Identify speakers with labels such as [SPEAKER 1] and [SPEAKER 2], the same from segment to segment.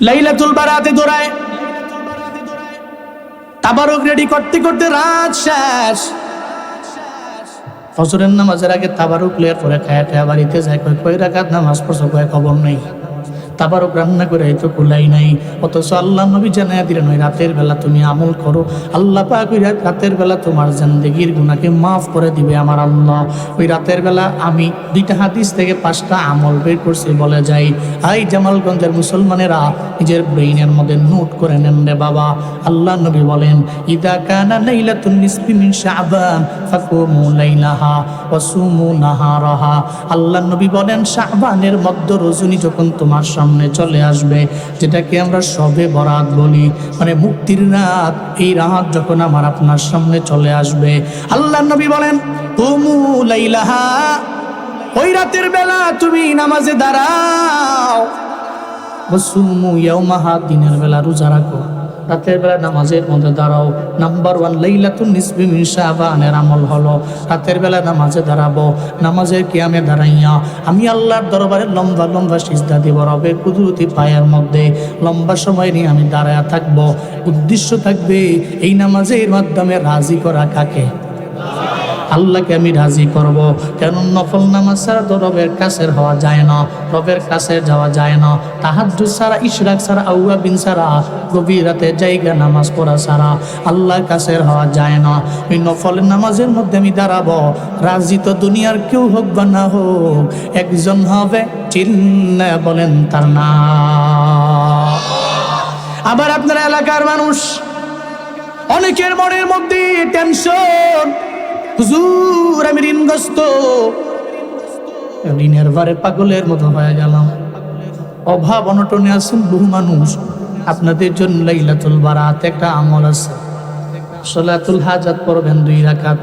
[SPEAKER 1] লাইলাতুল বারাতে দৌড়ায়, তাবারুক রেডি করতে করতে রাত শেষ। ফজরের নামাজের আগে তাবারুক লেয়ার পরে খায়া টায়া বাড়িতে যায়, কয় রাকাত নামাজ পড়ছো, কয় খবর নেই। তাবারুক রান্না করে তো কুলাই নাই, অথচ আল্লাহ নবী জানায়া দিলেন ওই রাতের বেলা তুমি আমল করো, আল্লাহ পাক ওই রাতের বেলা তোমার জিন্দেগির গুনাহকে মাফ করে দিবে আমার আল্লাহ। ওই রাতের বেলা আমি 2টা হাদিস থেকে 5টা আমল বের করছি বলে যাই। এই জামালগঞ্জের মুসলমানেরা নিজের ব্রেইনের মধ্যে নোট করে নেন রে বাবা। আল্লাহ নবী বলেন ইদা কানা লাইলাতুন নিসফি মিন শাবান ফাকুমু লাইলাহা ওয়া সুমু নাহারাহা। আল্লাহ নবী বলেন শাবানের মধ্য রজনী যখন তোমার সামনে চলে আসবে, যেটাকে আমরা শবে বরাত বলি, মানে মুক্তির রাত, এই রাত যখন আমার আপনার সামনে চলে আসবে, আল্লাহ নবী বলেন কুমু লাইলাহা, ওই রাতের বেলা তুমি নামাজে দাঁড়াও, ওয়াসুমু ইয়াওমাহা, দিনের বেলা রোজা রাখো, রাতের বেলা নামাজের মধ্যে দাঁড়াও। নাম্বার 1 লাইলাতুন নিসফি মিন শাবানের আমল হলো রাতের বেলা নামাজে দাঁড়াবো। নামাজের কিয়ামে দাঁড়াইয়া আমি আল্লাহর দরবারে লম্বা লম্বা সিজদা দিব, রবের কুদরতি পায়ের মধ্যে লম্বা সময় নিয়ে আমি দাঁড়ায়া থাকবো। উদ্দেশ্য থাকবে এই নামাজের মাধ্যমে রাজি করা কাকে? আল্লাহকে আমি রাজি করব। কেন নফল নামাজ ছাড়া তো রবের কাছের হওয়া যায় না, রবের কাছে যাওয়া যায় না। তাহাজ্জুদ ছাড়া, ইশরাক ছাড়া, আউয়াবিন ছাড়া, গভীর রাতে জায়গা নামাজ পড়া ছাড়া আল্লাহর কাছের হওয়া যায় না। ওই নফলের নামাজের মধ্যে আমি দাঁড়াবো, রাজি তো দুনিয়ার কেউ হোক বা না হোক, একজন হবে, চিল্লায়া বলেন তার নাম। আবার আপনার এলাকার মানুষ, অনেকের মনের মধ্যে টেনশন, হুজুর আমি ঋণগ্রস্ত, ঋণের ভারে পাগলের মতো হয়ে গেলাম, অভাব অনটনে আছেন বহু মানুষ। আপনাদের জন্য লাইলাতুল বারাত একটা আমল আছে, সালাতুল হাজাত পড়বেন 2 রাকাত।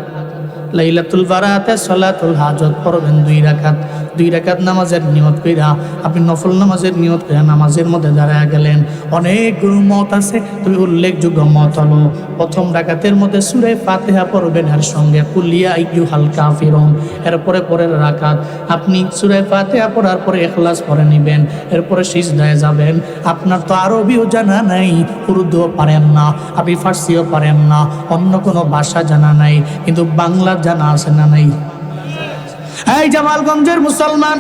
[SPEAKER 1] লাইলাতুল বারাতে সালাতুল হাজাত পড়বেন 2 রাকাত। 2 রাকাত নামাজের নিয়ত কইরা আপনি নফল নামাজের নিয়ত কইরা নামাজের মধ্যে দাঁড়ায়া গেলেন। অনেকগুলো মত আছে, তবে উল্লেখযোগ্য মত হলো প্রথম রাকাতের মধ্যে সূরা ফাতিহা পড়বেন, এর সঙ্গে কুল ইয়া আইয়ুহাল কাফিরুন। এরপরে পরের রাকাত আপনি সূরা ফাতিহা পড়ার পরে ইখলাস পড়ে নেবেন, এরপরে সিজদায় যাবেন। আপনার তো আরবিও জানা নাই, উর্দুও পারেন না, আপনি ফার্সিও পারেন না, অন্য কোনো ভাষা জানা নাই, কিন্তু বাংলা জানা আছে না নাই? এই জামালগঞ্জের মুসলমান,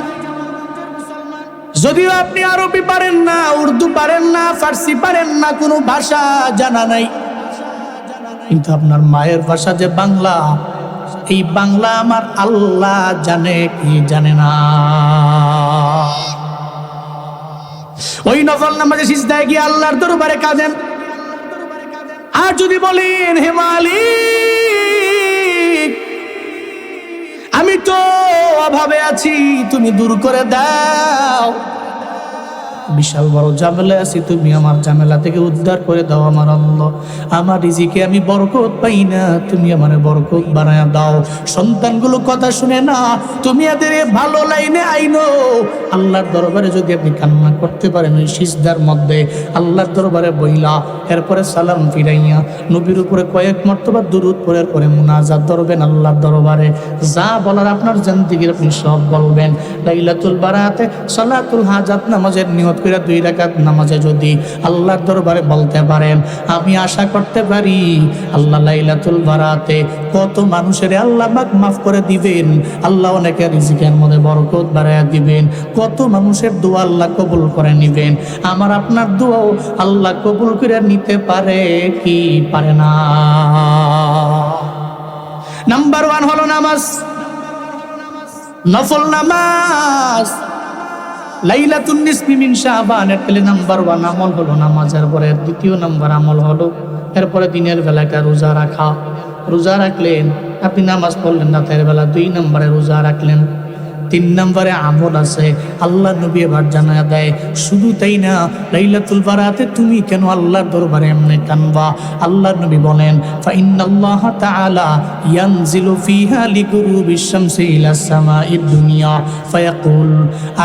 [SPEAKER 1] যদিও আপনি আরবি পারেন না, উর্দু পারেন না, ফার্সি পারেন না, কোনো ভাষা জানা নাই, কিন্তু আপনার মায়ের ভাষা যে বাংলা, এই বাংলা আমার আল্লাহ জানে কি জানে না? ওই নফল নামাজে সিজদায় গিয়ে আল্লাহর দরবারে কাঁদেন। আর যদি বলেন হে মালিক, আমি তো অভাবে আছি, তুমি দূর করে দাও, বিশাল বড় ঝামেলা আছি, তুমি আমার ঝামেলা থেকে উদ্ধার করে দাও আমার আল্লাহ। আমার রিজিকে আমি বরকত পাই না, তুমি আমার বরকত বানায়া দাও। সন্তানগুলো কথা শুনে না, তুমি এদের ভালো লাইনে আইনো। আল্লাহর দরবারে যদি আপনি কান্না করতে পারেন ওই সিজদার মধ্যে, আল্লাহর দরবারে বইলা, এরপরে সালাম ফিরাইয়া নবীর উপরে কয়েক মর্তবা দুরূদ পড়ার পরে মুনাজাত ধরবেন আল্লাহর দরবারে। যা বলার আপনার জিন্দেগির আপনি সব বলবেন। লাইলাতুল বারাতে সালাতুল হাজাত নামাজের নিয়ত করে 2 রাকাত নামাজে যদি আল্লাহর দরবারে বলতে পারেন, আমি আশা করতে পারি আল্লাহ লাইলাতুল বারাতে কত মানুষের আল্লাহ মাফ করে দিবেন, আল্লাহ অনেকের রিজিকের মধ্যে বরকত বাড়ায়া দিবেন, কত মানুষের দোয়া আল্লাহ কবুল করে নিবেন। আমার আপনার দোয়াও আল্লাহ কবুল করে নিতে পারে কি পারে না? নাম্বার 1 হলো নামাজ, নফল নামাজ। লাইলাতুন নিসফি মিন শাবানের পেলে নাম্বার 1 আমল হলো নামাজের পরে 2 নাম্বার আমল হলো এরপরে দিনের বেলাটা রোজা রাখা। রোজা রাখলেন আপনি, নামাজ পড়লেন রাতের বেলা, 2 নম্বরে রোজা রাখলেন। 3 নম্বরে আমল আছে, আল্লাহ নবী এবার জানায়া দেয়, শুধু তাই না, লাইলাতুল বারাতে তুমি কেন আল্লাহর দরবারে এমনি কানবা? আল্লাহ নবী বলেন ফা ইন্নাল্লাহ তাআলা ইয়ানজিলু ফিহা লিগুরুবিশ শামসি ইলাস সামাঈদ দুনিয়া ফায়াকুল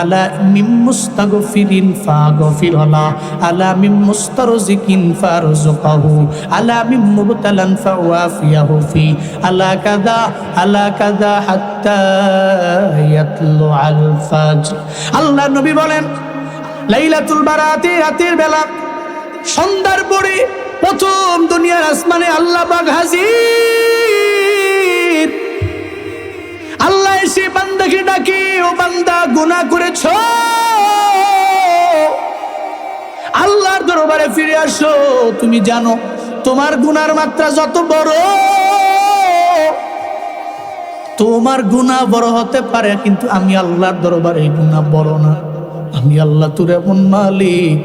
[SPEAKER 1] আলা মিন মুস্তাগফিরিন ফাগফির লা, আলা মিন মুস্তারজিকিন ফারযুকহু, আলা মিন মুবতালান ফাওয়াফিয়াহু ফি, আলা কাযা হাত্তা আল ফাজর। আল্লাহ নবী বলেন লাইলাতুল বারাতে রাতের বেলা সন্ধ্যার পরে প্রথম দুনিয়ার আসমানে আল্লাহ পাক হাজির। আল্লাহ এসে বান্দাকে ডাকে, ও বান্দা গুনাহ করেছো, আল্লাহর দরবারে ফিরে আসো। তুমি জানো তোমার গুনার মাত্রা যত বড়, তোমার গুনাহ বড় হতে পারে, কিন্তু আমি আল্লাহর দরবারে গুনাহ বড় না। আমি আল্লাহ তোর এমন মালিক।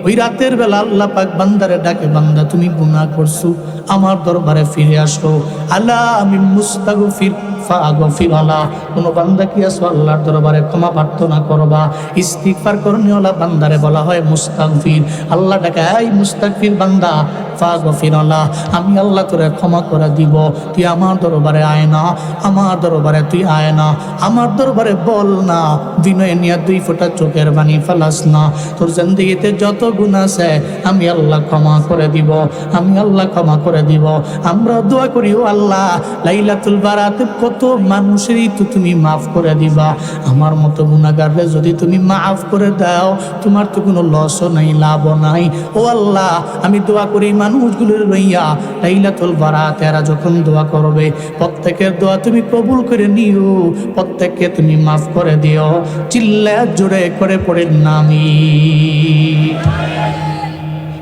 [SPEAKER 1] ওই রাতের বেলা আল্লাহ পাক বান্দারে ডাকে, বান্দা তুমি গুনাহ করছো, আমার দরবারে ফিরে আসো। আলা আমি মুস্তাগফির ফাগফির আলা। কোন বান্দা কি আছো আল্লাহর দরবারে ক্ষমা প্রার্থনা করবা, ইস্তিগফার করনিওয়ালা বান্দারে বলা হয় মুস্তাগফির। আল্লাহ ডাকে, এই মুস্তাগফির বান্দা ফাগফির আলা, আমি আল্লাহ তোরে ক্ষমা করে দিব। তুই আমার দরবারে আয় না, আমার দরবারে তুই আয় না, আমার দরবারে বল না, বিনয় নিয়ে 2 ফোঁটা চোখের পানি ফেলাস না। তোর জিন্দেগিতে যত গুনাহ আছে আমি আল্লাহ ক্ষমা করে দিব, আমি আল্লাহ ক্ষমা করে দিব। আমরা দোয়া করি, ও আল্লাহ লাইলাতুল বারাতে কত মানুষেরই তো তুমি মাফ করে দিবা, আমার মতো গুনাহগাররে যদি তুমি মাফ করে দাও, তোমার তো কোনো লসও নাই, লাভও নাই। ও আল্লাহ আমি দোয়া করি মানুষগুলোর লইয়া লাইলাতুল বারাতে এরা যখন দোয়া করবে, প্রত্যেকের দোয়া তুমি কবুল করে নিও, প্রত্যেককে তুমি মাফ করে দিও। চিল্লা জোরে করে পড়ে নামি।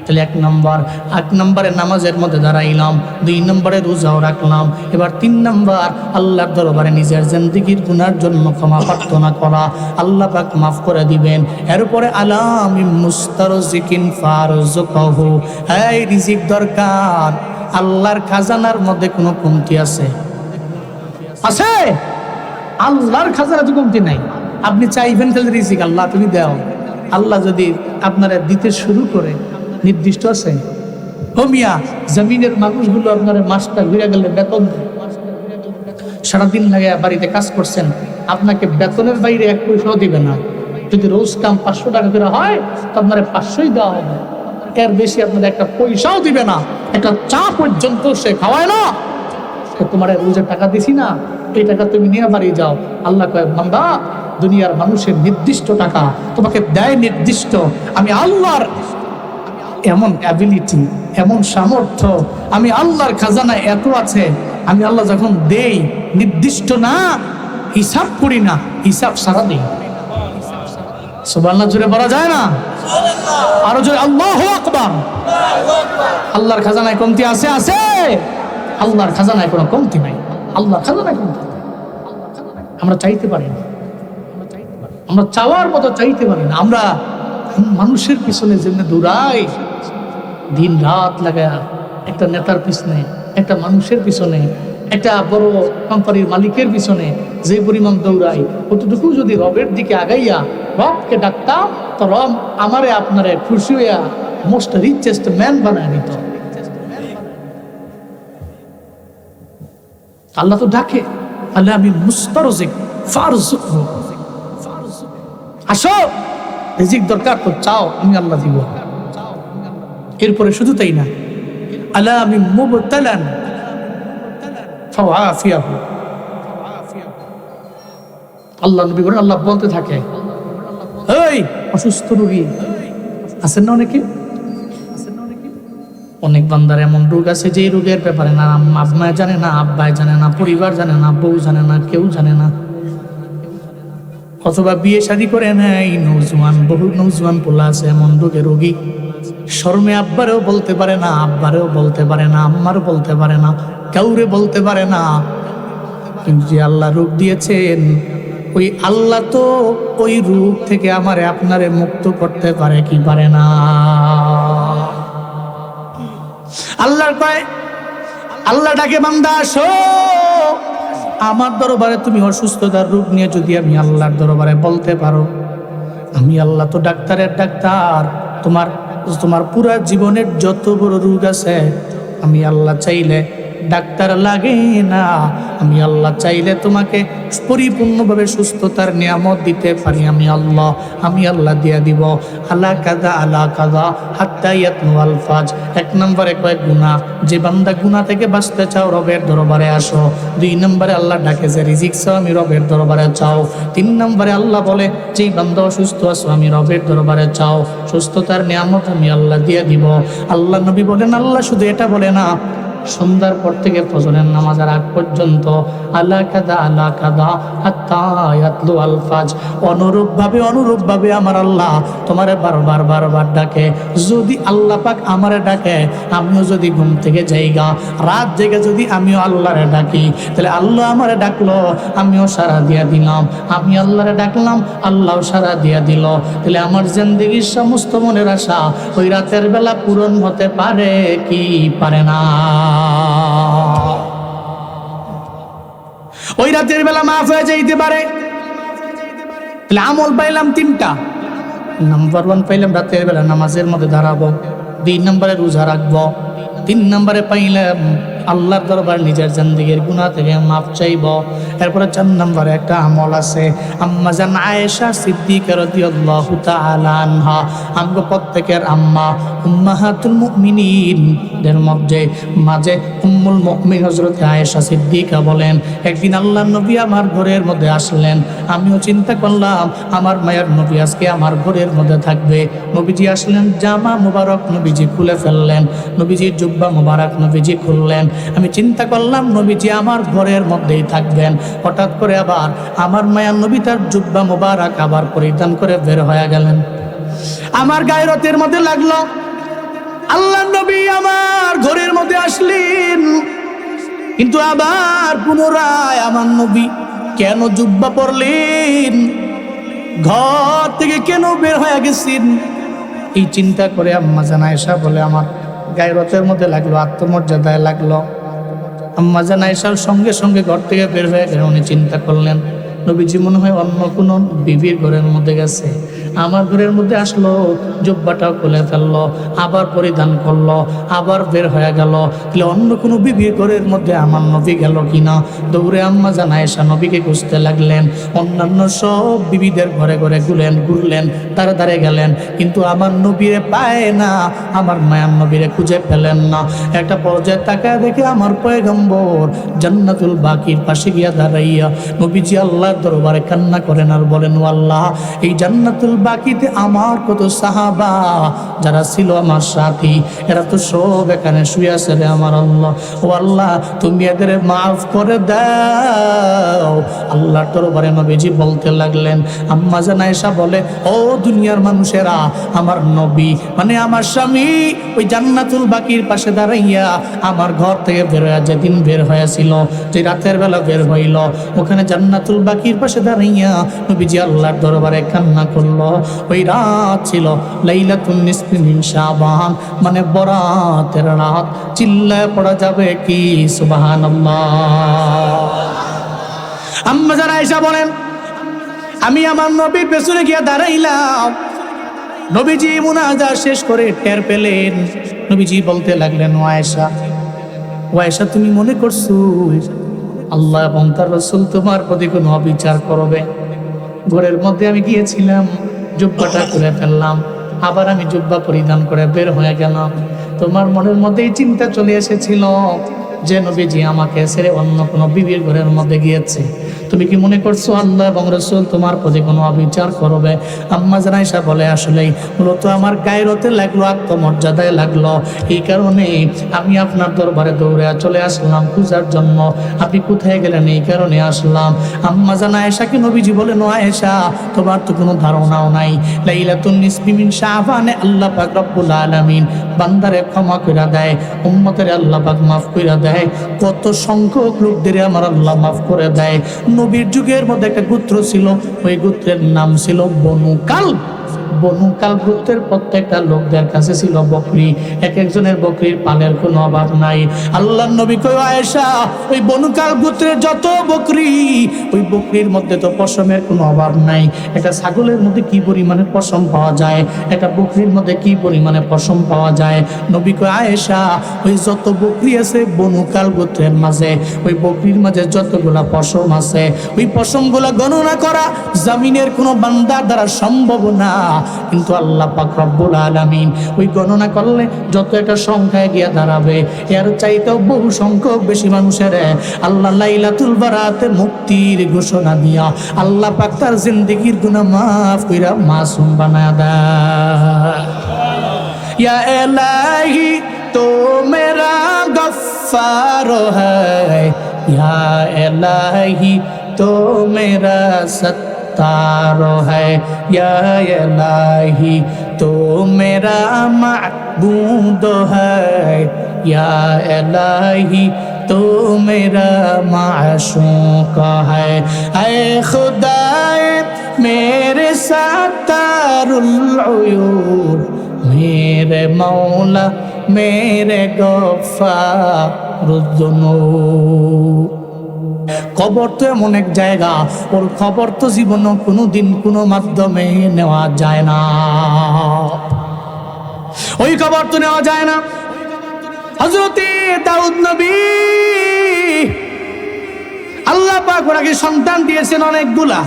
[SPEAKER 1] তাহলে 1 নম্বরে নামাজের মধ্যে দাঁড়াইলাম, 2 নম্বরে রোজাও রাখলাম। এবার 3 নম্বর আল্লাহর দরবারে নিজের জিন্দেগির গুনার জন্য ক্ষমা প্রার্থনা করা, আল্লাহ পাক মাফ করে দিবেন। এরপরে আলামি মুস্তারজিকিন ফারজুকহু, এই রিজিক দরকার। আল্লাহর খাজানার মধ্যে কোনো কমতি আছে? আছে? আল্লাহর খাজানাতে কমতি নাই। আপনি চাইবেন তাহলে রিজিক আল্লাহ তুমি দাও। আল্লাহ যদি আপনারা দিতে শুরু করে, নির্দিষ্ট আছে? ও মিয়া, জমিনের মানুষগুলো আপনার মাসটা ঘুরে গেলে বেতন দেয়। সারাদিন লাগে বাড়িতে কাজ করছেন, আপনাকে বেতনের বাইরে 1 পয়সাও দিবে না। যদি রোজ কাম 500 টাকা করে হয় তো আপনার 500ই দেওয়া হবে, এর বেশি আপনার 1 পয়সাও দিবে না। একটা চা পর্যন্ত সে খাওয়ায় না। তোমার রোজের টাকা দিছি না, এই টাকা তুমি নিয়ে বাড়ি যাও। আল্লাহ কয়, বান্দা দুনিয়ার মানুষের নির্দিষ্ট টাকা তোমাকে দেয় নির্দিষ্ট, আমি আল্লাহর এমন অ্যাবিলিটি, এমন সামর্থ্য, আমি আল্লাহর খাজানা এত আছে, আমি আল্লাহ যখন দেই নির্দিষ্ট না, হিসাব করি না, হিসাব সারা দেই। সুবহানাল্লাহ জোরে বলা যায় না? আরো জোরে আল্লাহু আকবার। আল্লাহর খাজানায় কমতি আছে? আছে। আল্লাহর খাজানায় কোনো কমতি নাই, আল্লাহর খাজানায় কমতি নাই। আমরা চাইতে পারি না, আমরা চাওয়ার মতো চাইতে পারি না। আমরা মানুষের পিছনে যেমনি দৌড়াই, দিন রাত লাগা একটা নেতার পিছনে, একটা মানুষের পিছনে, একটা বড় কোম্পানির মালিকের পিছনে যে পরিমাণ দৌড়াই, কতটুকু যদি রবের দিকে আগাইয়া রবকে ডাকতাম, তো রব আমারে আপনারে খুশি হইয়া মোস্ট রিচেস্ট ম্যান বানায় নিত। আল্লাহ তো ডাকে, আল্লাহ আমি মুস্তারজিক ফারজুকহু, আসো রিজিক দরকার তো চাও, আমি আল্লাহ দিব। এরপরে শুধু তাই না, আলা আমি মুবতালান ফাআফিয়াহু, আল্লাহ নবী বলেন, আল্লাহ বলতে থাকে, এই অসুস্থ রোগী আছেন না অনেকে, অনেক বান্দার এমন রোগ আছে যে রোগের ব্যাপারে না আম্মা জানে না, আব্বাই জানে না, পরিবার জানে না, বউ জানে না, কেউ জানে না। অথবা বিয়ে শাদী করে নেয় নৌজওয়ান, বহু নৌজওয়ান পোলা আছে এমন রোগে রোগী, শর্মে আব্বারেও বলতে পারে না, আব্বারেও বলতে পারে না, আম্মারও বলতে পারে না, কাউরে বলতে পারে না। কিন্তু যে আল্লাহ রোগ দিয়েছেন, ওই আল্লাহ তো ওই রোগ থেকে আমারে আপনারে মুক্ত করতে পারে কি পারে না? আল্লাহর কয়, আল্লাহ ডাকে, বান্দা আসো আমার দরবারে। তুমি অসুস্থতার রোগ নিয়ে যদি আমি আল্লাহর দরবারে বলতে পারো, আমি আল্লাহ তো ডাক্তারের ডাক্তার। তোমার পুরা জীবনের যত বড় রোগ আছে আমি আল্লাহ চাইলে ডাক্তার লাগে না, আমি আল্লাহ চাইলে তোমাকে পরিপূর্ণভাবে সুস্থতার নিয়ামত দিতে পারি। আমি আল্লাহ দিয়া দিব। আলা কাদা হাত্তা ইয়াতনুল ফাজ। 1 নম্বরে কয় গুনাহ, যে বান্দা গুনাহ থেকে বাঁচতে চাও রবের দরবারে আসো। 2 নম্বরে আল্লাহ ডাকে যে রিজিক চাও, আমি রবের দরবারে চাও। 3 নম্বরে আল্লাহ বলে যেই বান্দা অসুস্থ আছো আমি রবের দরবারে চাও, সুস্থতার নিয়ামত আমি আল্লাহ দিয়ে দিব। আল্লাহ নবী বলেন আল্লাহ শুধু এটা বলে না, সন্ধ্যার পর থেকে ফজরের নামাজের আগ পর্যন্ত আলা কাদা হাত্তা ইয়াতলু আল ফাজ, অনুরূপভাবে আমার আল্লাহ তোমারে বারবার ডাকে। যদি আল্লাহ পাক আমারে ডাকে, আমিও যদি ঘুম থেকে যাইগা রাত জেগে যদি আমিও আল্লাহরে ডাকি, তাহলে আল্লাহ আমারে ডাকলো, আমিও সাড়া দিয়া দিলাম। আমি আল্লাহরে ডাকলাম, আল্লাহও সাড়া দিয়া দিল। তাহলে আমার জিন্দেগির সমস্ত মনের আশা ওই রাতের বেলা পূরণ হতে পারে কি পারে না? ওই রাতের বেলা মাফ হয়ে যাইতে পারে। তাহলে আমল পাইলাম 3টা। নাম্বার 1 পাইলাম রাতের বেলা নামাজের মধ্যে দাঁড়াবো। 2 নম্বরে রোজা রাখবো। 3 নম্বরে পাইলাম আল্লাহর দরবার নিজের জিন্দেগির গুনাহ থেকে মাফ চাইব। এরপরে 4 নম্বরে একটা আমল আছে। আম্মা জান আয়েশা সিদ্দিকা রাদিয়াল্লাহু তাআলা আনহা, আমগো প্রত্যেকের আম্মা, উম্মাহাতুল মুমিনিন দের মধ্যে মাঝে উম্মুল মুমিন হযরত আয়েশা সিদ্দিকা বলেন, একদিন আল্লাহর নবী আমার ঘরের মধ্যে আসলেন। আমিও চিন্তা করলাম আমার মায়ের নবী আজকে আমার ঘরের মধ্যে থাকবে। নবীজি আসলেন, জামা মুবারক নবীজি খুলে ফেললেন, নবীজির জুব্বা মুবারক নবীজি খুললেন। আমি চিন্তা করলাম নবীজি আমার ঘরের মধ্যেই থাকবেন। হঠাৎ করে আবার আমার মায়ার নবী তার জুব্বা মুবারক আবার পরিধান করে বের হয়ে গেলেন। আমার গায়রতের মধ্যে লাগলো, আল্লাহ নবী আমার ঘরের মধ্যে আসলেন, কিন্তু আবার পুনরায় আমার নবী কেন জুব্বা পরলেন, ঘর থেকে কেন বের হয়ে গেছেন? এই চিন্তা করে আম্মা জান আয়েশা বলে আমার গায়রতের মধ্যে লাগলো, আত্মমর্যাদায় লাগলো। আম্মা জান আয়েশার সঙ্গে সঙ্গে ঘর থেকে বের হয়ে গেলেন। উনি চিন্তা করলেন নবীজি মনে হয় অন্য কোনো বিবির ঘরের মধ্যে গেছে, আমার ঘরের মধ্যে আসলো, জুব্বাটাও খুলে ফেললো, আবার পরিধান করলো, আবার বের হয়ে গেল। তাহলে অন্য কোনো বিবির ঘরের মধ্যে আমার নবী গেল কিনা? দৌড়ে আম্মা জান আয়েশা নবীকে খুঁজতে লাগলেন। অন্যান্য সব বিবিদের ঘরে ঘরে ঘুরলেন, তারে গেলেন, কিন্তু আমার নবীরে পায় না, আমার মায়ার নবীরে খুঁজে পেলেন না। একটা পর্যায়ে তাকায় দেখে আমার পয়গম্বর জান্নাতুল বাকির পাশে গিয়া দাঁড়াইয়া নবীজি আল্লাহর দরবারে কান্না করেন আর বলেন, ও আল্লাহ, এই জান্নাতুল বাকিতে আমার কত সাহাবা যারা ছিল আমার সাথী, এরা তো সব এখানে শুয়ে আছে রে আমার আল্লাহ। ও আল্লাহ, তুমি এদের মাফ করে দাও। আল্লাহর দরবারে নবীজি বলতে লাগলেন। আম্মা জান আয়েশা বলে, ও দুনিয়ার মানুষেরা, আমার নবী মানে আমার স্বামী ওই জান্নাতুল বাকির পাশে দাঁড়াইয়া আমার ঘর থেকে বের হয়ে, যেদিন বের হয়েছিল, যে রাতের বেলা বের হইল, ওখানে জান্নাতুল বাকির পাশে দাঁড়াইয়া নবীজি আল্লাহর দরবারে কান্না করলো। ওই রাত ছিল লাইলাতুন নিসফি মিন শাবান, মানে বরাতের রাত। চিল্লায় পড়া যাবে কি সুবহানাল্লাহ? আম্মা জান আয়েশা বলেন, আমি আমার নবীর পেছনে গিয়া দাঁড়াইলাম। নবীজি মুনাজাত শেষ করে টের পেলেন, নবীজি বলতে লাগলেন, ও আয়েশা, তুমি মনে করছো আল্লাহ এবং তার রাসূল তোমার প্রতি কোনো অবিচার করবে? ঘরের মধ্যে আমি গিয়েছিলাম, জুব্বাটা খুলে ফেললাম, আবার আমি জুব্বা পরিধান করে বের হয়ে গেলাম। তোমার মনের মধ্যে এই চিন্তা চলে এসেছিল যে নবীজি আমাকে ছেড়ে অন্য কোনো বিবির ঘরের মধ্যে গিয়েছে। তুমি কি মনে করছো আল্লাহ এবং রাসূল তোমার প্রতি কোনো অবিচার করবে? আম্মা জান আয়েশা বলে, আসলেই মূলত আমার গায়রতে লাগলো, আত্মমর্যাদায় লাগলো, এই কারণে আমি আপনার দরবারে দৌড়ে চলে আসলাম পূজার জন্য। আপনি কোথায় গেলেন? এই কারণে আসলাম। আম্মা জান আয়েশাকে নবীজি বলেন, ও আয়েশা, তোমার তো কোনো ধারণাও নাই, লাইলাতুন নিসফি মিন শাবানে আল্লাহ পাক রব্বুল আলামিন বান্দারে ক্ষমা কইরা দেয়, উম্মতের আল্লাহ পাক মাফ কইরা দেয়। কত সংখ্যক লোকদের আমার আল্লাহ মাফ করে দেয়। নবীর যুগের মধ্যে একটা গোত্র ছিল, ওই গোত্রের নাম ছিল বনু কালব। বনু কাল গোত্রের প্রত্যেকটা লোকদের কাছে ছিল বকরি, এক একজনের বকরির পালের কোনো অভাব নাই। আল্লাহর নবী কই আয়েশা, ওই বনু কাল গোত্রের যত বকরি, ওই বকরির মধ্যে তো পশমের কোনো অভাব নাই। একটা ছাগলের মধ্যে কি পরিমাণে পশম পাওয়া যায়, একটা বকরির মধ্যে কি পরিমাণে পশম পাওয়া যায়। নবী কই আয়েশা, ওই যত বকরি আছে বনু কাল গোত্রের মাঝে, ওই বকরির মাঝে যতগুলা পশম আছে, ওই পশমগুলা গণনা করা জামিনের কোনো বান্দার দ্বারা সম্ভব না। কিন্তু আল্লাহ পাক রব্বুল আলামিন ওই গণনা করলে যত একটা সংখ্যায় গিয়া দাঁড়াবে, এর চাইতেও বহু সংখ্যক বেশি মানুষের আল্লাহ লাইলাতুল বারাতে মুক্তির ঘোষণা দিয়া আল্লাহ পাক তার জিন্দেগির গুনাহ মাফ কইরা মাসুম বানায়া দেয়। ইয়া ইলাহি তো মেরা গফফার হ্যায়, ইয়া ইলাহি তো মেরা सत्तार है, या इलाही तो मेरा माबूद है, या इलाही तो मेरा माशूक है। ऐ खुदाए मेरे सत्तारुल उयूब, मेरे मौला मेरे गफ्फारुद दुनूब। কবর তো এমন এক জায়গা, ওর খবর তো জীবনে কোনোদিন কোনো মাধ্যমে নেওয়া যায় না, ওই খবর তো নেওয়া যায় না। হযরতে দাউদ নবী, আল্লাহ পাক ওনাকে সন্তান দিয়েছেন অনেকগুলা।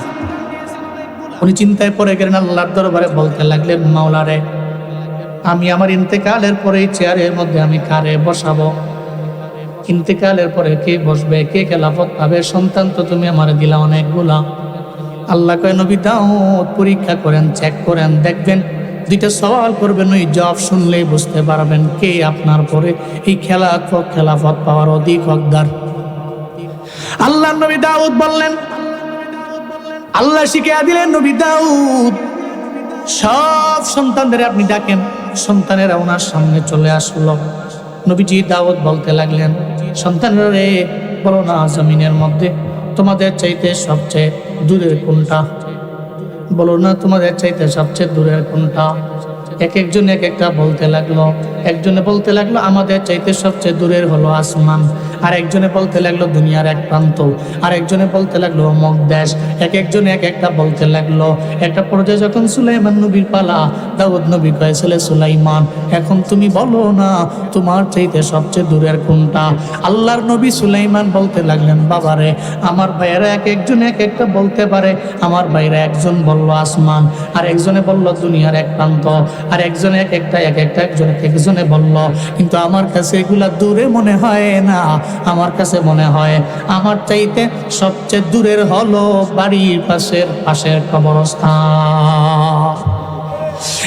[SPEAKER 1] উনি চিন্তায় পড়ে গেলেন, আল্লাহর দরবারে বলতে লাগলেন, মাওলা রে, আমি আমার ইন্তেকালের পরে চেয়ারের মধ্যে আমি কারে বসাবো? ইন্তেকালের পরে কে বসবে, কে খেলাফত পাবে? সন্তান তো তুমি আমার দিলা অনেকগুলা। আল্লাহ কয়, নবী দাউদ পরীক্ষা করেন, চেক করেন, দেখবেন দুইটা সওয়াল করবেন, ওই জবাব শুনলেই বুঝতে পারবেন কে আপনার পরে এই খেলাফত পাওয়ার অধিক হকদার। আল্লাহ নবী দাউদ বললেন, আল্লাহ শিখিয়ে দিলেন, নবী দাউদ সব সন্তানদের আপনি ডাকেন। সন্তানেরা ওনার সামনে চলে আসলো। নবীজি দাউদ বলতে লাগলেন, সন্তানেরা রে, বলো না জমিনের মধ্যে তোমাদের চাইতে সবচেয়ে দূরের কোনটা? বলো না তোমাদের চাইতে সবচেয়ে দূরের কোনটা? এক একজন এক একটা বলতে লাগলো। একজনে বলতে লাগলো আমাদের চাইতে সবচেয়ে দূরের হলো আসমান, আর একজনে বলতে লাগলো দুনিয়ার এক প্রান্ত, আর একজনে বলতে লাগলো অমুক দেশ। এক একজনে এক একটা বলতে লাগলো। একটা পর্যায়ে যখন সুলাইমান নবীর পালা, দাউদ নবী কয়, ছেলে সুলাইমান, এখন তুমি বলো না তোমার চাইতে সবচেয়ে দূরের কোনটা? আল্লাহর নবী সুলাইমান বলতে লাগলেন, বাবারে, আমার ভাইয়েরা এক একজন এক একটা বলতে পারে। আমার ভাইরা একজন বলল আসমান, আর একজনে বলল দুনিয়ার এক প্রান্ত, আর একজনে এক একটা একজনে বলল, কিন্তু আমার কাছে এগুলা দূরে মনে হয় না। আমার কাছে মনে হয় আমার চাইতে সবচেয়ে দূরের হলো বাড়ির পাশের কবরস্থান।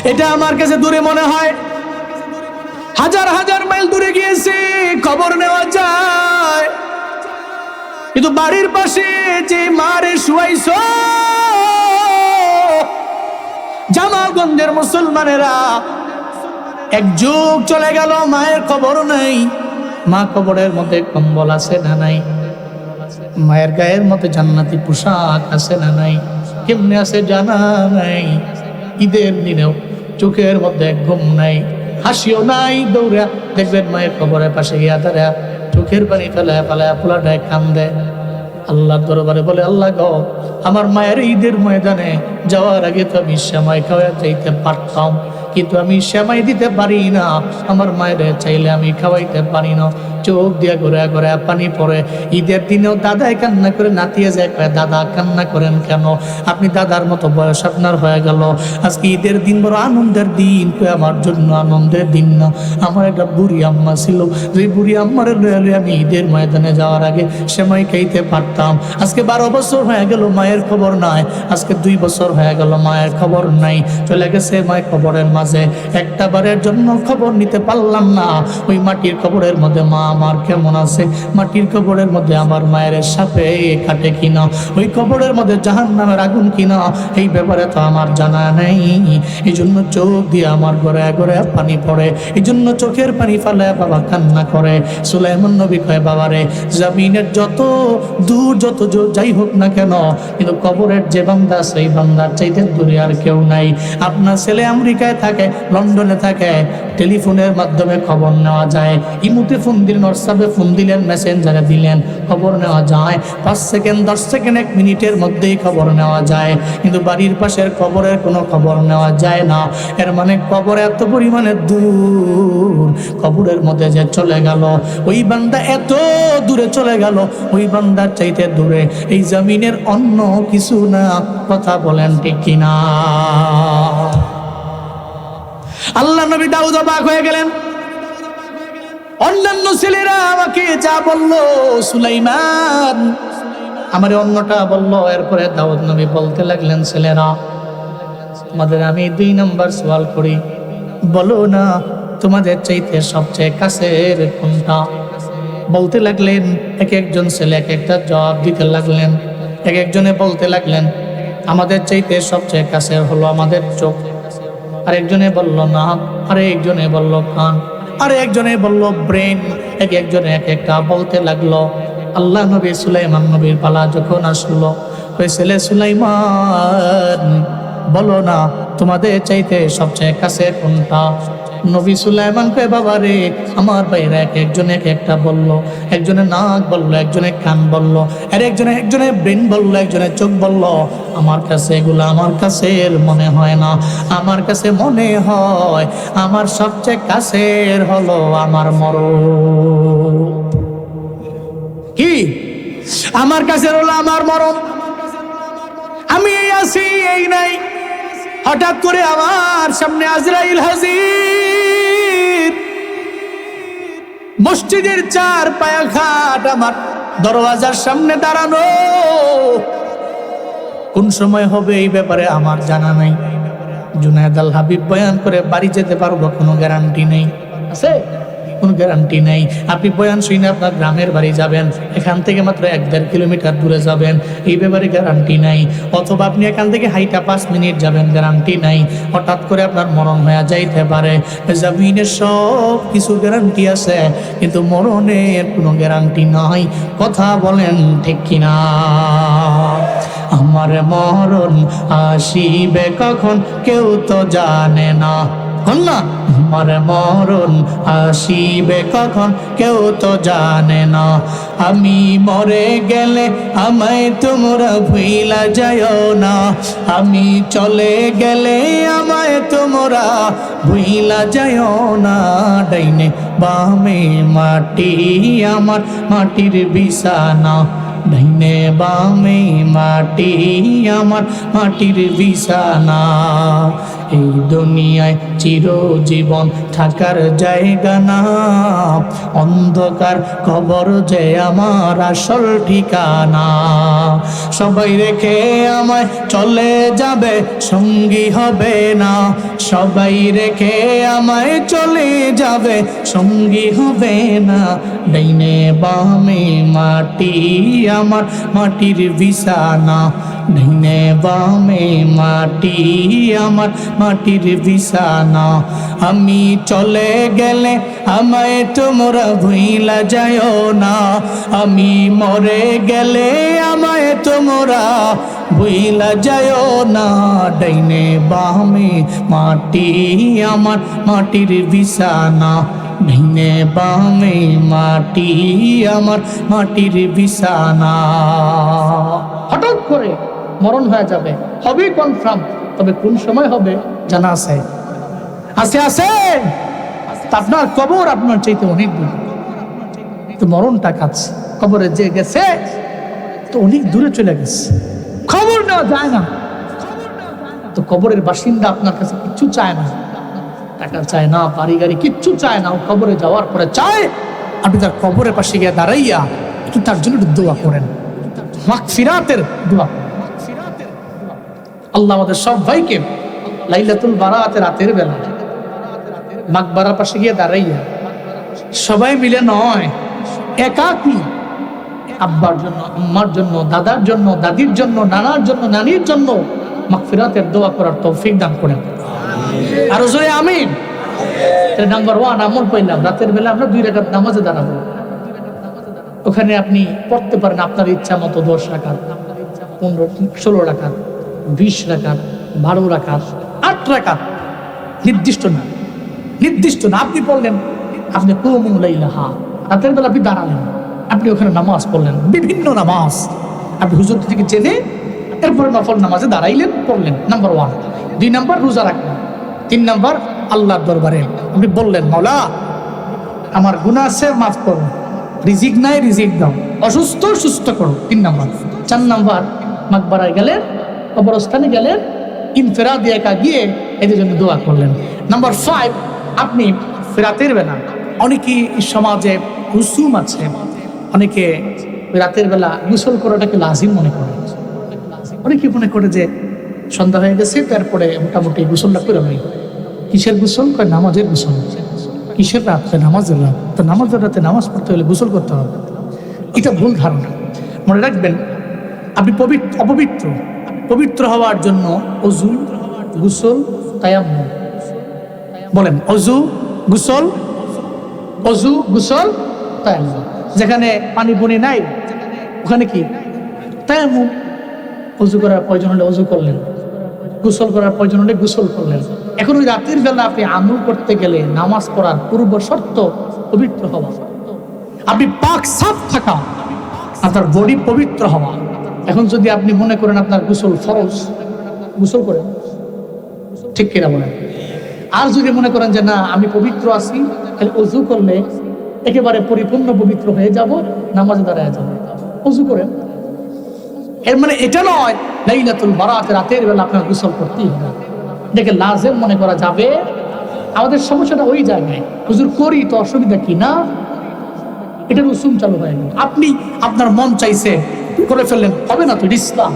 [SPEAKER 1] এটা আমার কাছে দূরে মনে হয়। হাজার হাজার মাইল দূরে গিয়েছে, খবর নেওয়া যায়, কিন্তু বাড়ির পাশে যে মারে শুয়াইছ, জামালগঞ্জের মুসলমানেরা এক যুগ চলে গেল, মায়ের খবর নাই। মা কবরের মধ্যে কম্বল আছে না নাই? মায়ের গায়ের মধ্যে জান্নাতি পোশাক আছে না নাই? কেমনে আছে জানা নাই। ঈদের দিনেও চোখের মধ্যে ঘুম নাই, হাসিও নাই। দৌড়া দেখবেন মায়ের কবরের পাশে গিয়া দাঁড়া, চোখের পানি ফেলায় ফেলায় পোলাটায় কান্দে। আল্লাহর দরবারে বলে, আল্লাহ গো, আমার মায়ের ঈদের ময়দানে যাওয়ার আগে তো আমি সেমাই খাওয়া চাইতে পারতাম, কিন্তু আমি সেমাই দিতে পারি না। আমার মায়ের চাইলে আমি খাওয়াইতে পারি না। চোখ দিয়ে ঘুরে ঘুরে পানি পড়ে। ঈদের দিনেও দাদাই কান্না করে, নাতিয়ে যায় কয়, দাদা কান্না করেন কেন? আপনি দাদার মতো বয়স আপনার হয়ে গেল, আজকে ঈদের দিন বড় আনন্দের দিন। কয়, আমার জন্য আনন্দের দিন না, আমার একটা বুড়ি আম্মা ছিল, যে বুড়ি আম্মারে লয়ে আমি ঈদের ময়দানে যাওয়ার আগে সেমাই খাইতে পারতাম। আজকে 12 বছর হয়ে গেল মায়ের খবর নাই, আজকে 2 বছর হয়ে গেল মায়ের খবর নাই। চলে গেছে মায়ের খবরের মাঝে, একটা বারের জন্য খবর নিতে পারলাম না। ওই মাটির খবরের মধ্যে মা আমার কেমন আছে, মাটির কবরের মধ্যে আমার মায়ের সাপে কাটে কিনা, ওই কবরের মধ্যে জাহান্নামের আগুন কিনা, এই ব্যাপারে তো আমার জানা নেই। এই জন্য চোখ দিয়ে আমার ঘরে ঘরে পানি পড়ে, এই জন্য চোখের পানি ফালায় বাবা কান্না করে। সুলাইমান নবী কয়, বাবারে জমিনের যত দূর যত যাই হোক না কেন, কিন্তু কবরের যে বান্দা সেই বান্দার চাইতে দূরে আর কেউ নাই। আপনার ছেলে আমেরিকায় থাকে, লন্ডনে থাকে, টেলিফোনের মাধ্যমে খবর নেওয়া যায়। ইমুতে ফোন দিলেন, হোয়াটসঅ্যাপে ফোন দিলেন, মেসেঞ্জারে দিলেন, খবর নেওয়া যায়। 5 সেকেন্ড 10 সেকেন্ড 1 মিনিটের মধ্যেই খবর নেওয়া যায়। কিন্তু বাড়ির পাশের কবরের কোনো খবর নেওয়া যায় না। এর মানে কবর এত পরিমাণে দূর, কবরের মধ্যে যে চলে গেল ওই বান্দা এত দূরে চলে গেল, ওই বান্দার চাইতে দূরে এই জমিনের অন্য কিছু না। কথা বলেন ঠিক কিনা? আল্লাহ নবী দাউদ অবাক হয়ে গেলেন। অন্যান্য ছেলেরা আমাকে যা বলল, সুলাইমান আমার অন্যটা বলল। এরপরে দাউদ নবী বলতে লাগলেন, ছেলেরা তোমাদের আমি 2 নম্বর সওয়াল করি, বলো না তোমাদের চাইতে সবচেয়ে কাছের কোনটা? বলতে লাগলেন, এক একজন ছেলে এক একটা জবাব দিতে লাগলেন। এক একজনে বলতে লাগলেন, আমাদের চাইতে সবচেয়ে কাছের হলো আমাদের চোখ। আরেকজনে বলল নাক, আরেকজনে বলল কান, আরেকজনে বলল ব্রেন। এক একজনে এক একটা বলতে লাগলো। আল্লাহ নবী সুলাইমান নবীর পালা যখন আসলো, ওই ছেলে সুলাইমান বলো না তোমাদের চাইতে সবচেয়ে কাছে কোনটা? নবী সুলাইমান কয়, বাবা রে আমার ভাইরা এক একজনে এক একটা বললো। একজনে নাক বললো, একজনে কান বললো, আর একজনে ব্রেন বললো, একজনে চোখ বললো। আমার কাছে এগুলো আমার কাছের মনে হয় না। আমার কাছে মনে হয় আমার সবচেয়ে কাছের হলো আমার মরণ। কি আমার কাছে হলো আমার মরণ। আমি এই আছি এই নাই, হঠাৎ করে আমার সামনে আজরাইল হাজির। মসজিদের 4 পায়া খাট আমার দরওয়াজার সামনে দাঁড়ানো। কোন সময় হবে এই ব্যাপারে আমার জানা নাই। জুনায়েদ আল হাবিব বয়ান করে বাড়ি যেতে পারবো কোনো গ্যারান্টি নেই। আছে? কোনো গ্যারান্টি নেই। আপনি বয়ান শুনে আপনার গ্রামের বাড়ি যাবেন, এখান থেকে মাত্র 1-1.5 কিলোমিটার দূরে যাবেন, এই ব্যাপারে গ্যারান্টি নাই। অথবা আপনি এখান থেকে হাইটা 5 মিনিট যাবেন, গ্যারান্টি নাই। হঠাৎ করে আপনার মরণ হয়ে যাইতে পারে। জমিনের সব কিছু গ্যারান্টি আছে, কিন্তু মরণের কোনো গ্যারান্টি নাই। কথা বলেন ঠিক কিনা? আমার মরণ আসিবে কখন কেউ তো জানে না। না, আমার মরণ আসিবে কখন কেউ তো জানে না। আমি মরে গেলে আমায় তোমরা ভুইলা যাও না। আমি চলে গেলে আমায় তোমরা ভুইলা যাও না। ডাইনে বামে মাটি আমার মাটির বিছানা, ডাইনে বামে মাটি আমার মাটির বিছানা। এই দুনিয়ায় চিরজীবন থাকার জায়গা না, অন্ধকার কবর যে আমার আসল ঠিকানা। সবাই রেখে আমায় চলে যাবে, সঙ্গী হবে না। সবাই রেখে আমায় চলে যাবে, সঙ্গী হবে না। ডাইনে বামে মাটি আমার মাটির বিছানা, ডাইনে বামে মাটি আমার মাটির বিছানা। আমি চলে গেলে আমায় তোমরা ভুইলা যাও না। আমি মরে গেলে আমায় তোমরা ভুইলা যাও না। ডাইনে বামে মাটি আমার মাটির বিছানা, ডাইনে বামে মাটি আমার মাটির বিছানা। হঠাৎ করে মরণ হয়ে যাবে, হবে কনফার্ম, তবে কোন সময় হবে জানা আছে? আছে আছে। আপনার কবর আপনার চাইতে অনেক দূরে, তো মরণটা কাছে। কবরে যে গেছে তো অনেক দূরে চলে গেছে, খবর নেওয়া যায় না। তো কবরের বাসিন্দা আপনার কাছে কিচ্ছু চায় না, টাকা চায় না, বাড়ি গাড়ি কিচ্ছু চায় না। ও কবরে যাওয়ার পরে চায় আপনি তার কবরের পাশে গিয়ে দাঁড়াইয়া একটু তার জন্য একটু দোয়া করেন, মাগফিরাতের দোয়া। আল্লাহ আমাদের সব ভাইকে লাইলাতুল বারাতের রাতের বেলা মাকবারার পাশে গিয়ে দাঁড়াইয়া সবাই মিলে নয়, একাকী। আব্বার জন্য, আম্মার জন্য, দাদার জন্য, দাদির জন্য, নানার জন্য, নানির জন্য মাগফিরাতের দোয়া করার তৌফিক দান করেন। আর জোরে আমিন। নাম্বার 1 আমল পাইলাম, রাতের বেলা আমরা 2 রাকাত নামাজে দাঁড়াবো। ওখানে আপনি পড়তে পারেন আপনার ইচ্ছা মতো 10 রাকাত, 15, 16 রাকাত, 20 রাকাত, 12 রাকাত, 8 রাকাত, নির্দিষ্ট না, নির্দিষ্ট না। আপনি পড়লেন, আপনি কুমু লাইলাহা, রাতের বেলা আপনি দাঁড়ালেন, আপনি ওখানে নামাজ পড়লেন, বিভিন্ন নামাজ আপনি হুজুর থেকে জেনে এরপরে নফল নামাজে দাঁড়াইলেন, পড়লেন। নাম্বার 1। 2 নাম্বার রোজা রাখলেন। 3 নাম্বার আল্লাহর দরবারে আপনি বললেন, মাওলা আমার গুনাহ আছে, মাফ করো, রিজিক নাই, রিজিক দাও, অসুস্থ সুস্থ করো। 3 নাম্বার। 4 নাম্বার মাকবারায় গেলেন, কবরস্থানে গেলেন, ইনফিরাদ একা গিয়ে এদের জন্য দোয়া করলেন। নাম্বার 5, আপনি রাতের বেলা, অনেকেই সমাজে রুসুম আছে, অনেকে রাতের বেলা গোসল করাটাকে লাজিম মনে করে। অনেকে মনে করে যে সন্ধ্যা হয়ে গেছে, তারপরে মোটামুটি গোসলটা করে নেই। কিসের গোসল? কয় নামাজের গোসল। কিসের রাত? নামাজের রাত। তো নামাজের রাতে নামাজ পড়তে হলে গোসল করতে হবে। এটা ভুল ধারণা। মনে রাখবেন, আপনি অপবিত্র, পবিত্র হওয়ার জন্য অজু, গোসল, তায়াম্মুম। বলেন অজু, গোসল, অজু, গোসল, তায়াম্মুম। যেখানে পানি বনি নাই ওখানে কি? তায়াম্মুম। অজু করার প্রয়োজন হলে অজু করলেন, গোসল করার প্রয়োজন হলে গোসল করলেন। এখন ওই রাতের বেলা আপনি আমল করতে গেলে নামাজ পড়ার পূর্ব শর্ত পবিত্র হওয়া, আপনি পাক সাফ থাকা, আপনার বডি পবিত্র হওয়া। এখন যদি আপনি মনে করেন আপনার গোসল ফরজ, গোসল করেন, ঠিক কিনা বলেন? আর যদি মনে করেন যে না আমি পবিত্র আছি, তাহলে অজু করলে একেবারে পরিপূর্ণ পবিত্র হয়ে যাব, নামাজে দাঁড়ায় যাব, অজু করেন। এর মানে এটা নয় লাইলাতুল বারাত রাতের বেলা আপনার গোসল করতেই হবে, এটাকে লাজেম মনে করা যাবে। আমাদের সমস্যাটা ওই জায়গায়, হুজুর করি তো অসুবিধা কি না, এটা রসুম চালু হয়ে গেল। আপনি আপনার মন চাইছে করে ফেললেন, হবে না তো। ইসলাম,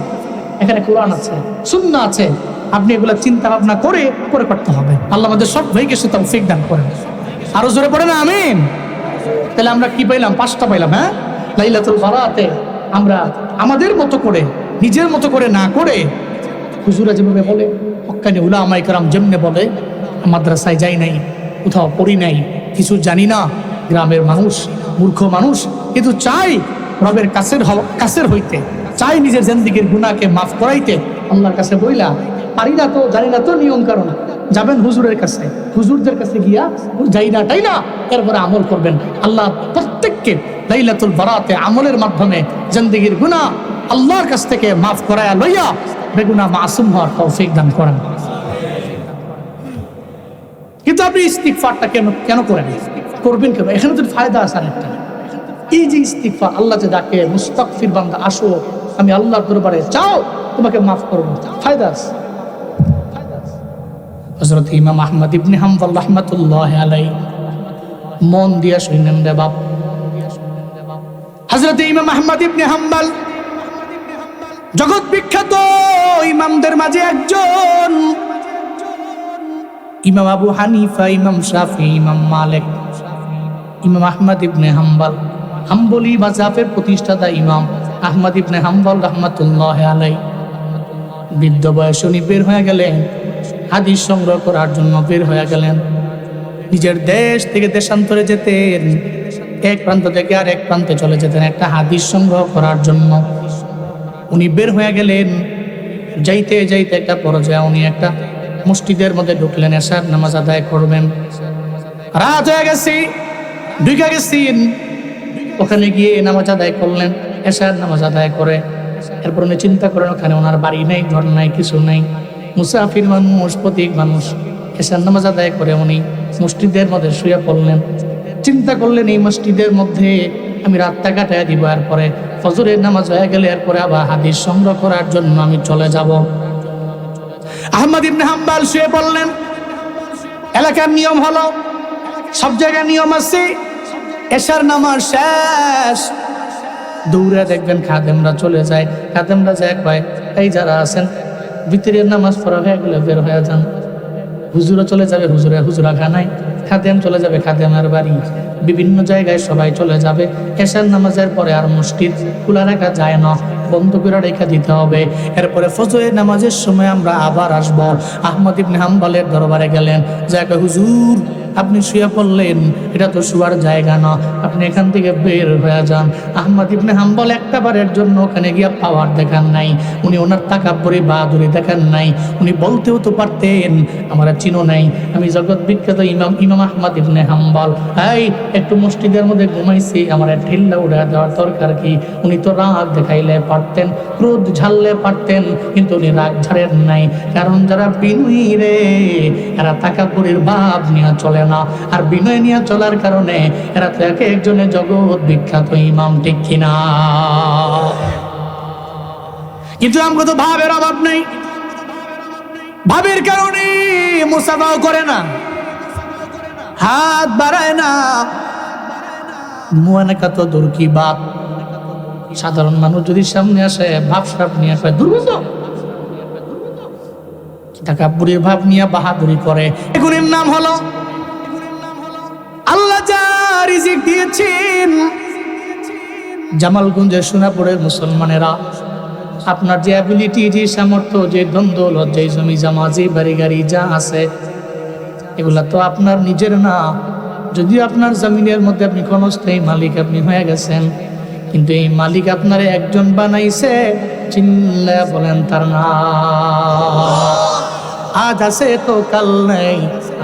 [SPEAKER 1] এখানে কোরআন আছে, সুন্নাহ আছে, আপনি এগুলা চিন্তা ভাবনা করে করে করতে হবে। আল্লাহ আমাদের সব ভাইকে সে তৌফিক দান করেন। আরো জোরে পড়েন আমিন। তাহলে আমরা কি পাইলাম? 5টা পাইলাম। হ্যাঁ, লাইলাতুল বারাতে আমরা আমাদের মতো করে, নিজের মতো করে না করে, হুজুরা যেভাবে বলে, হক্কানি উলামায়ে কেরাম যেমনে বলে, মাদ্রাসায় যাই নাই, কোথাও পড়ি নাই, কিছু জানি না, গ্রামের মানুষ, মূর্খ মানুষ, কিন্তু চাই রবের কাছের হইতে, চাই নিজের জিন্দেগীর গুনাহকে মাফ করাইতে। আল্লাহর কাছে বইলা পারি না তো, জানি না তো নিয়ম কারণ, যাবেন হুজুরের কাছে, হুজুরদের কাছে গিয়া যাই না তাই না, এরপরে আমল করবেন। আল্লাহ প্রত্যেককে লাইলাতুল বারাতে আমলের মাধ্যমে জিন্দেগীর গুনাহ আল্লাহর কাছ থেকে মাফ করায়া লইয়া বেগুনাহ মাসুম হওয়ার তৌফিক দান করেন। কিন্তু আপনি ইস্তিগফারটা কেন করেন, করবেন কেন? এখানে তো ফায়দা আছে আরেকটা। এই যে ইস্তিগফার, আল্লাহ যে ডাকে, মুস্তাগফির বান্দা আসো, আমি আল্লাহর দরবারে, চাও তোমাকে মাফ করব, ফায়দা আছে। হযরত ইমাম আহমদ ইবনে হাম্বল রাহমাতুল্লাহি আলাইহি, মন দিয়া শুনেন রে বাপ, হযরত ইমাম আহমদ ইবনে হাম্বল জগৎ বিখ্যাত ইমামদের মাঝে একজন। ইমাম আবু হানিফা, ইমাম শাফি, ইমাম মালিক, ইমাম আহমদ ইবনে হাম্বল, হাম্বলি মাযহাবের প্রতিষ্ঠাতা ইমাম আহমদ ইবনে হাম্বল রাহমাতুল্লাহি আলাইহি বৃদ্ধ বয়সে উনি বের হয়ে গেলেন, হাদিস সংগ্রহ করার জন্য বের হয়ে গেলেন। নিজের দেশ থেকে দেশান্তরে যেতেন, এক প্রান্ত থেকে আর এক প্রান্তে চলে যেতেন একটা হাদিস সংগ্রহ করার জন্য। উনি বের হয়ে গেলেন, যাইতে যাইতে একটা পর্যায়ে উনি একটা মসজিদের মধ্যে ঢুকলেন, এশার নামাজ আদায় করবেন। রাত হয়ে গেছে, ঢুকে গেছেন, ওখানে গিয়ে নামাজ আদায় করলেন, এশার নামাজ আদায় করে এরপর উনি চিন্তা করেন ওখানে ওনার বাড়ি নেই, ঘর নাই, কিছু নেই, মুসাফির মানুষ, প্রতীক মানুষ। এশার নামাজ আদায় করে উনি মসজিদের মধ্যে শুয়ে পড়লেন। চিন্তা করলেন এই মসজিদের মধ্যে আমি রাতটা কাটায় দিব, এরপরে ফজরের নামাজ হয়ে গেলে এরপরে আবার হাদিস সংগ্রহ করার জন্য আমি চলে যাব। আহমদ ইবনে হাম্বল শুয়ে পড়লেন। এলাকার নিয়ম হলো, সব জায়গায় নিয়ম আছে, এশার নামাজ শেষ দৌড়ে দেখবেন খাদেমরা চলে যায়, খাদেমরা যায় কয় এই যারা আছেন ভিতরের নামাজ পড়া হয়ে গেলে বের হয়ে যান। হুজুরও চলে যাবে হুজুরা খানায়, খাদেম চলে যাবে খাদেমের বাড়ি, বিভিন্ন জায়গায় সবাই চলে যাবে। এশার নামাজের পরে আর মসজিদ খোলা রাখা যায় না, বন্ধ করে রেখে দিতে হবে। এরপরে ফজরের নামাজের সময় আমরা আবার আসব। আহমদ ইবনে হাম্বলের দরবারে গেলেন, যাকে হুজুর আপনি শুয়ে পড়লেন, এটা তো শুয়ার জায়গা না, আপনি এখান থেকে বের হয়ে যান। আহমদ ইবনে হাম্বল একটা বারের জন্য ওখানে গিয়ে পাওয়ার দেখান নাই, উনি ওনার তাকাব্বুরি বাহাদুরি দেখান নাই। উনি বলতেও তো পারতেন আমরা চিনো নাই, আমি জগৎ বিখ্যাত ইমাম আহমদ ইবনে হাম্বল, এই একটু মসজিদের মধ্যে ঘুমাইছি, আমার ঢিল্লা উড়া দেওয়ার দরকার কি? উনি তো রাগ দেখাইলে পারতেন, ক্রোধ ঝাললে পারতেন, কিন্তু উনি রাগ ঝাড়েন নাই। কারণ যারা বিনয়ী রে, এরা তাকাব্বুরির ভাব নিয়ে চলে না, আর বিনয় নিয়ে চলার কারণে এরা তো এক একজনের জগৎ বিখ্যাত ইমাম, ঠিক কিনা? কিন্তু আমাকে তো ভাবের অভাব নেই, ভাবের কারণে মুসাফাও করে না, হাত বাড়ায় না, মুয়ানাকা তো দূর কি বাত। সাধারণ মানুষ যদি সামনে আসে ভাব সাপ নিয়ে কয় দুর্গন্ধ, তাকাব্বুরির ভাব নিয়ে বাহাদুরি করে। এগুলির নাম হলো আল্লাহ যা রিজিক দিয়েছেন। জামালগঞ্জের সোনাপুরের মুসলমানেরা, আপনার যে অ্যাবিলিটি, যে সামর্থ্য, যে দ্বন্দ্ব, যে জমি জমা, যে বাড়ি গাড়ি যা আছে, এগুলা তো আপনার নিজের না। যদিও আপনার জমিনের মধ্যে আপনি ক্ষণস্থায়ী মালিক আপনি হয়ে গেছেন, কিন্তু এই মালিক আপনার একজন বানাইছে, চিল্লা বলেন তার না। আজ আছে তো কাল নাই,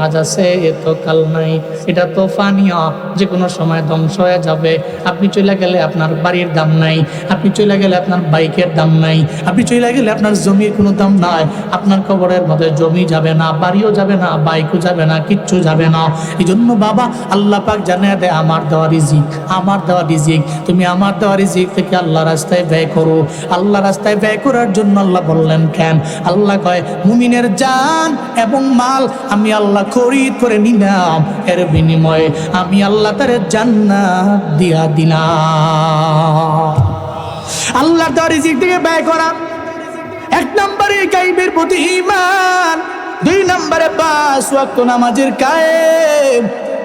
[SPEAKER 1] আজ আছে তো কাল নাই। এটা তো ফানিয়া, যে কোনো সময় ধ্বংস হয়ে যাবে। আপনি চলে গেলে আপনার বাড়ির দাম নাই, আপনি চলে গেলে আপনার বাইকের দাম নাই, আপনি চলে গেলে আপনার জমির কোনো দাম নাই। আপনার কবরের মধ্যে জমি যাবে না, বাড়িও যাবে না, বাইকও যাবে না, কিচ্ছু যাবে না। এই জন্য বাবা আল্লাহ পাক জানিয়ে দেয়, আমার দেওয়া রিজিক, আমার দেওয়া রিজিক, তুমি আমার দেওয়া রিজিক থেকে আল্লাহ রাস্তায় ব্যয় করো। আল্লাহ রাস্তায় ব্যয় করার জন্য আল্লাহ বললেন কেন? আল্লাহ কয় মুমিনের জান এবং মাল আমি আল্লাহ খরিদ করে নিলাম, এর বিনিময়ে আমি আল্লাহ তার জান্নাত দিয়া দিলাম। আল্লাহর দেওয়া রিজিক থেকে ব্যয় করা, এক নম্বরে গায়বের প্রতি ঈমান, দুই নম্বরে 5 ওয়াক্ত নামাজের কায়েম,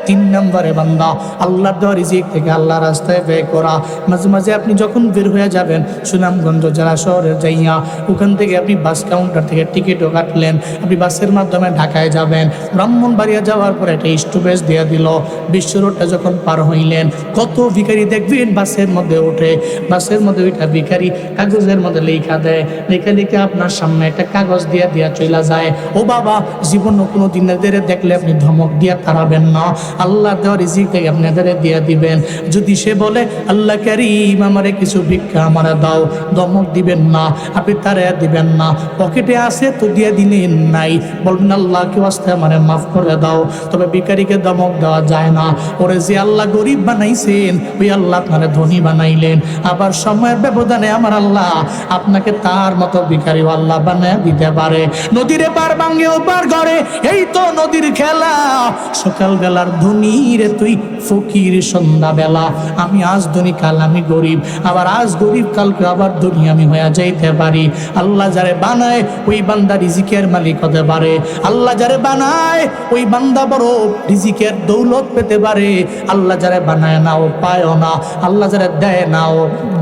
[SPEAKER 1] 3 নম্বরে বান্দা আল্লাহর দেওয়া রিজিক থেকে আল্লাহ রাস্তায় ব্যয় করা। মাঝে মাঝে আপনি যখন বের হয়ে যাবেন সুনামগঞ্জ জেলা শহরে যাইয়া, ওখান থেকে আপনি বাস কাউন্টার থেকে টিকিটও কাটলেন, আপনি বাসের মাধ্যমে ঢাকায় যাবেন। ব্রাহ্মণবাড়িয়া যাওয়ার পরে একটা স্টপেজ দিয়ে দিল, বিশ্ব রোডটা যখন পার হইলেন, কত ভিখারি দেখবেন বাসের মধ্যে ওঠে, বাসের মধ্যে ওইটা ভিখারি কাগজের মধ্যে লেখা দেয়, লেখা লিখে আপনার সামনে একটা কাগজ দিয়া দিয়া চলে যায়। ও বাবা, জীবন কোনো দিনের দেখলে আপনি ধমক দিয়া তাড়াবেন না, আল্লাহ দেওয়া রিজিক থেকে আপনাদের দিয়ে দিবেন। যদি সে বলে আল্লাহ কারীম আমারে কিছু ভিক্ষা আমারে দাও, ধমক দিবেন না, আপনি তারে দিবেন না। পকেটে আছে তো দিয়ে দিলেন, নাই বলবেন আল্লাহকে ওয়াস্তে আমারে মাফ করে দাও। তবে ভিখারিকে ধমক দেওয়া যায় না, ওরে যে আল্লাহ গরিব বানাইছেন ওই আল্লাহ আপনারে ধনী বানাইলেন। আবার সময়ের ব্যবধানে আমার আল্লাহ আপনাকে তার মতো ভিখারি আল্লাহ বানায় দিতে পারে। নদীর পার ভাঙে ওপার ঘরে, এই তো নদীর খেলা। সকালবেলার ধনী রে তুই ফকির সন্ধ্যাবেলা, আমি আজ ধনী কাল আমি গরিব, আবার আজ গরিব কালকে আবার ধনী আমি হয়ে যাইতে পারি। আল্লাহ যারে বানায় ওই বান্দা রিজিকের মালিক হতে পারে, আল্লাহ যারে বানায় ওই বান্দা বড় রিজিকের দৌলত পেতে পারে। আল্লাহ যারে বানায় না ও পায়ও না, আল্লাহ যারে দেয় না ও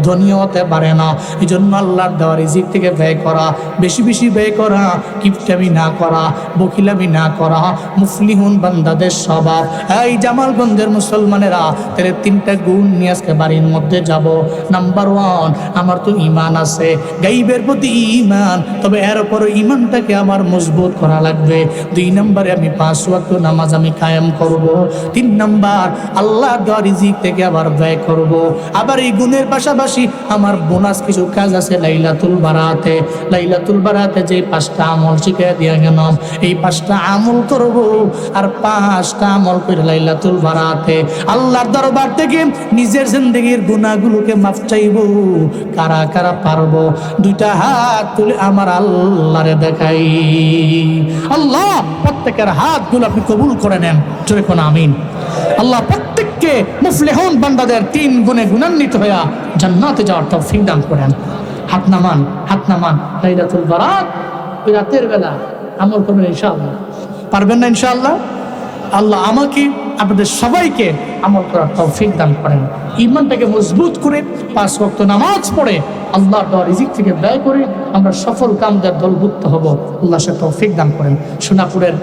[SPEAKER 1] ধনী হতে পারে না। এই জন্য আল্লাহর দেওয়া রিজিক থেকে ব্যয় করা, বেশি বেশি ব্যয় করা, কিপটামি না করা, বকিলামি না করা মুফলিহুন বান্দাদের স্বভাব। এই জামালগঞ্জের মুসলমানেরা, তাহলে 3টা গুণ নিয়ে আজকে বাড়ির মধ্যে যাব। নাম্বার 1, আমার তো ঈমান আছে, গায়বের প্রতি ঈমান, তবে এর উপরে ঈমানটাকে আমার মজবুত করা লাগবে। 2 নম্বরে আমি 5 ওয়াক্ত নামাজ আমি কায়েম করব। 3 নম্বর আল্লাহর দেওয়া রিজিক থেকে আবার ব্যয় করব। আবার এই গুণের পাশাপাশি আমার বোনাস কিছু কাজ আছে লাইলাতুল বারাতে। লাইলাতুল বারাতে যে 5টা আমল শিখিয়ে দিয়া গেলাম, এই 5টা আমল করব, আর 5টা আমল করে লাইলাতুল বারাতে আল্লাহর দরবার থেকে নিজের জিন্দেগীর গুনাহগুলোকে মাফ চাইব। কারা কারা পারবো? 2টা হাত তুলে আমার আল্লাহরে দেখাই। আল্লাহ প্রত্যেকের হাতগুলো আপনি কবুল করে নেন, জোরে কোন আমিন। আল্লাহ প্রত্যেককে মুফলিহুন বান্দাদের 3 গুণে গুণান্বিত হইয়া জান্নাতে যাওয়ার তৌফিক দান করেন। হাত নামান, হাত নামান। লাইলাতুল বারাত ওই রাতের বেলা আমল করবেন ইনশাআল্লাহ। পারবেন না ইনশাআল্লাহ? আল্লাহ আমাকে আপনাদের সবাইকে আমল করার তৌফিক দান করেন। ঈমানটাকে মজবুত করে 5 ওয়াক্ত নামাজ পড়ে আল্লাহর দেওয়া রিজিক থেকে ব্যয় করে আমরা সফল কামদের দলভুক্ত হব। আল্লাহ সে তৌফিক দান করেন। সোনাপুরের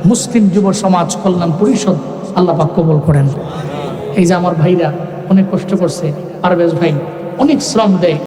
[SPEAKER 1] মুসলিম যুব সমাজ কল্যাণ পরিষদ আল্লাহ পাক কবুল করেন। এই যে আমার ভাইরা অনেক কষ্ট করছে, পারভেজ ভাই অনেক শ্রম দেয়।